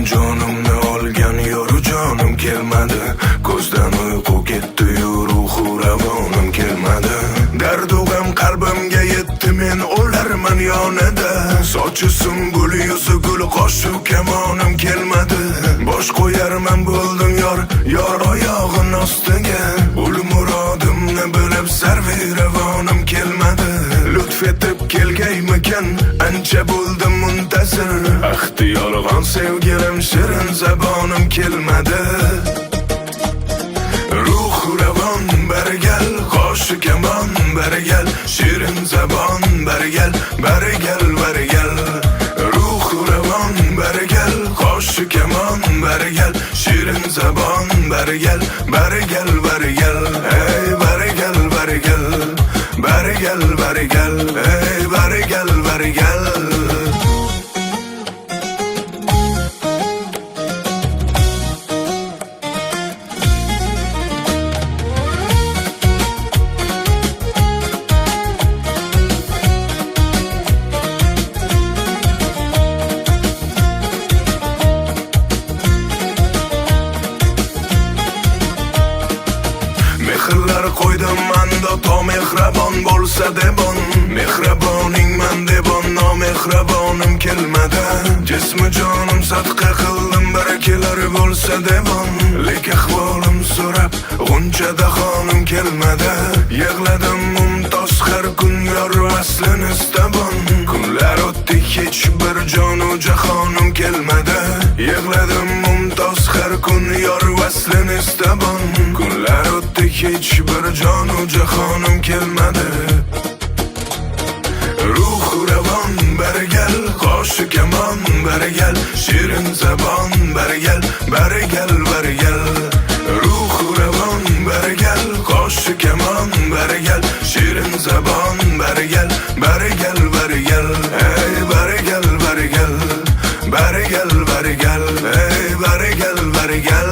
jonimni olgan yoru jonim kelmadi. Ko'zdan uyqu ketdi, ruhu ravonim kelmadi. Dardu g'am qalbimga yetdi, men o'larman yonida. Sochi sumbul, yuzi gul, qoshi kamonim kelmadi. Bosh qo'yarman bo'ldim yor oyog'in ostiga. Ul murodimni bilib sarvi ravonim kelmadi. Lutf etib kelgaymikan, ancha bo'ldim muntazir. Ahdi yolg'on sevgilim, shirin zabonim kelmadi. Ruh ravon barigal, qoshi kamon barigal, shirin zabon barigal, barigal barigal. Ruh ravon barigal, qoshi kamon barigal, shirin zabon barigal, barigal barigal. Ey barigal barigal, barigal barigal, ey barigal barigal. Mehrlar qo'ydim manda, to mehrabon bo'lsa debon. Mehraboning man debon, nomehrabonim kelmadi. Jismi jonim sadqa qildim, barakalar bo'lsa debon. Lek ahvolim so'rab, g'unchada xonim kelmadi. Yig'ladim mumtoz har kun, yor vaslini istabon. Kunlar o'tdi, hech bir jonu jahonim kelmadi. Yig'ladim mumtoz har kun, yor vaslini istabon. Kunlar o'tdi, hech bir jonu jahonim kelmadi. Ruh ravon barigal, qoshi kamon barigal, shirin zabon barigal, barigal barigal. Ruh ravon barigal, qoshi kamon barigal, shirin zabon barigal, barigal barigal. Ey barigal barigal, barigal barigal, ey barigal barigal.